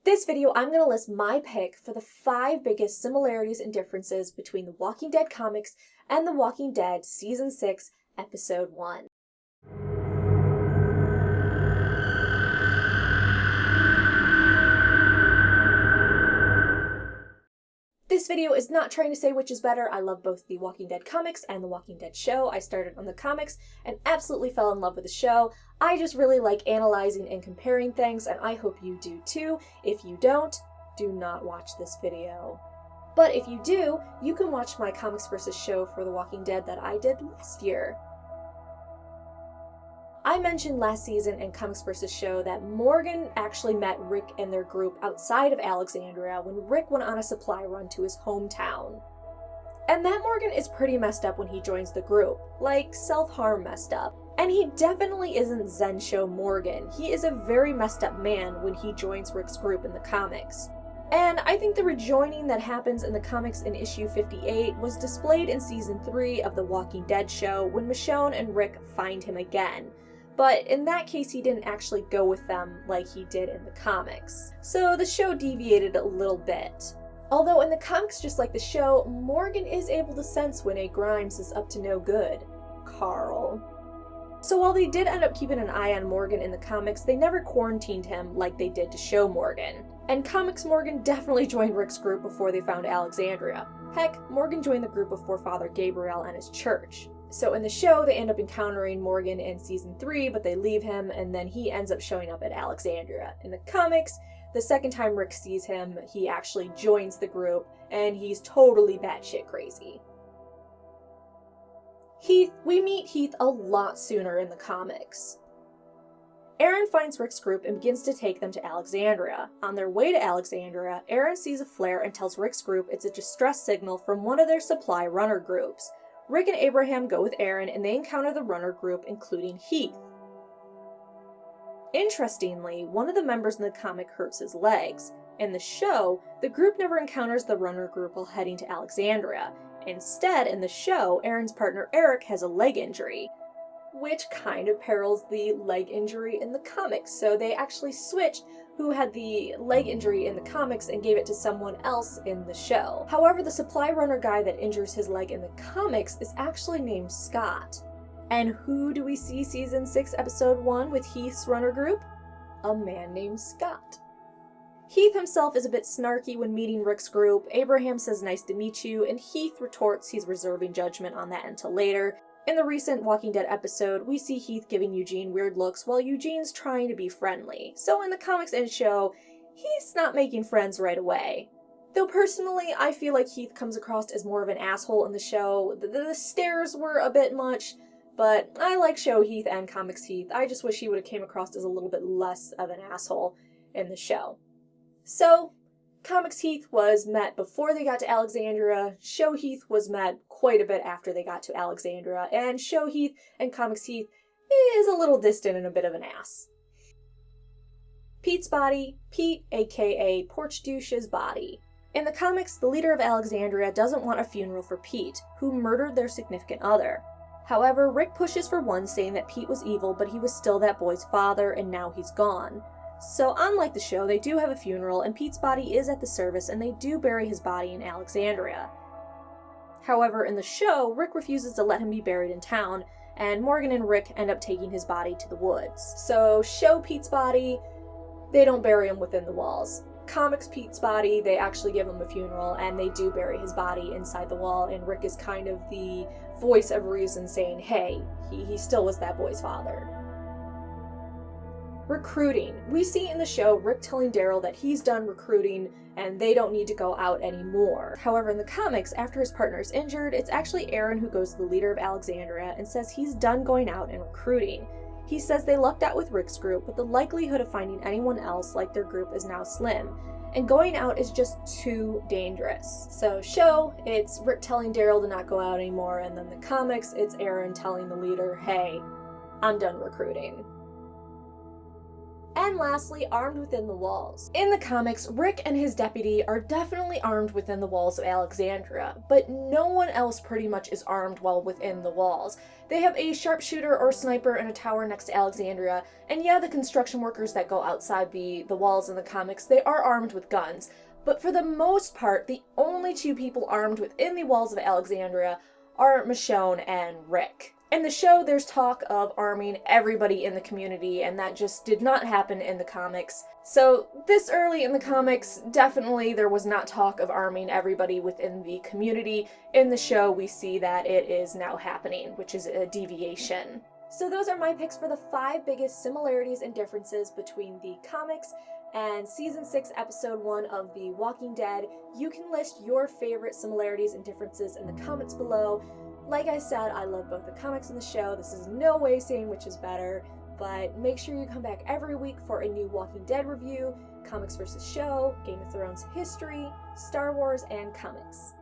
This video, I'm going to list my pick for the 5 biggest similarities and differences between the Walking Dead comics and The Walking Dead Season 6, Episode 1. This video is not trying to say which is better. I love both the Walking Dead comics and the Walking Dead show. I started on the comics and absolutely fell in love with the show. I just really like analyzing and comparing things, and I hope you do too. If you don't, do not watch this video. But if you do, you can watch my comics versus show for The Walking Dead that I did last year. I mentioned last season in Comics vs. Show that Morgan actually met Rick and their group outside of Alexandria when Rick went on a supply run to his hometown. And that Morgan is pretty messed up when he joins the group, like self-harm messed up. And he definitely isn't Zen Show Morgan. He is a very messed up man when he joins Rick's group in the comics. And I think the rejoining that happens in the comics in issue 58 was displayed in season 3 of The Walking Dead show when Michonne and Rick find him again. But in that case, he didn't actually go with them like he did in the comics. So the show deviated a little bit. Although in the comics, just like the show, Morgan is able to sense when a Grimes is up to no good. Carl. So while they did end up keeping an eye on Morgan in the comics, they never quarantined him like they did to show Morgan. And comics Morgan definitely joined Rick's group before they found Alexandria. Heck, Morgan joined the group before Father Gabriel and his church. So in the show, they end up encountering Morgan in season 3, but they leave him, and then he ends up showing up at Alexandria. In the comics, the second time Rick sees him, he actually joins the group, and he's totally batshit crazy. Heath, we meet Heath a lot sooner in the comics. Aaron finds Rick's group and begins to take them to Alexandria. On their way to Alexandria, Aaron sees a flare and tells Rick's group it's a distress signal from one of their supply runner groups. Rick and Abraham go with Aaron and they encounter the runner group, including Heath. Interestingly, one of the members in the comic hurts his legs. In the show, the group never encounters the runner group while heading to Alexandria. Instead, in the show, Aaron's partner Eric has a leg injury, which kind of parallels the leg injury in the comics. So they actually switched who had the leg injury in the comics and gave it to someone else in the show. However, the supply runner guy that injures his leg in the comics is actually named Scott. And who do we see season 6 episode 1 with Heath's runner group? A man named Scott. Heath himself is a bit snarky when meeting Rick's group. Abraham says nice to meet you, and Heath retorts he's reserving judgment on that until later. In the recent Walking Dead episode, we see Heath giving Eugene weird looks while Eugene's trying to be friendly. So in the comics and show, he's not making friends right away. Though personally, I feel like Heath comes across as more of an asshole in the show. The stares were a bit much, but I like show Heath and comics Heath. I just wish he would have came across as a little bit less of an asshole in the show. So, comics Heath was met before they got to Alexandria, show Heath was met quite a bit after they got to Alexandria, and show Heath and comics Heath is a little distant and a bit of an ass. Pete's body, Pete aka Porch Douche's body. In the comics, the leader of Alexandria doesn't want a funeral for Pete, who murdered their significant other. However, Rick pushes for one, saying that Pete was evil, but he was still that boy's father, and now he's gone. So unlike the show, they do have a funeral, and Pete's body is at the service, and they do bury his body in Alexandria. However, in the show, Rick refuses to let him be buried in town, and Morgan and Rick end up taking his body to the woods. So show Pete's body, they don't bury him within the walls. Comics Pete's body, they actually give him a funeral, and they do bury his body inside the wall, and Rick is kind of the voice of reason saying, hey, he still was that boy's father. Recruiting. We see in the show Rick telling Daryl that he's done recruiting and they don't need to go out anymore. However, in the comics, after his partner is injured, it's actually Aaron who goes to the leader of Alexandria and says he's done going out and recruiting. He says they lucked out with Rick's group, but the likelihood of finding anyone else like their group is now slim, and going out is just too dangerous. So show, it's Rick telling Daryl to not go out anymore, and then the comics, it's Aaron telling the leader, hey, I'm done recruiting. And lastly, armed within the walls. In the comics, Rick and his deputy are definitely armed within the walls of Alexandria, but no one else pretty much is armed while within the walls. They have a sharpshooter or sniper in a tower next to Alexandria, and yeah, the construction workers that go outside the walls in the comics, they are armed with guns. But for the most part, the only two people armed within the walls of Alexandria are Michonne and Rick. In the show, there's talk of arming everybody in the community, and that just did not happen in the comics. So this early in the comics, definitely there was not talk of arming everybody within the community. In the show, we see that it is now happening, which is a deviation. So those are my picks for the 5 biggest similarities and differences between the comics and Season 6, Episode 1 of The Walking Dead. You can list your favorite similarities and differences in the comments below. Like I said, I love both the comics and the show. This is no way saying which is better, but make sure you come back every week for a new Walking Dead review, comics versus show, Game of Thrones history, Star Wars, and comics.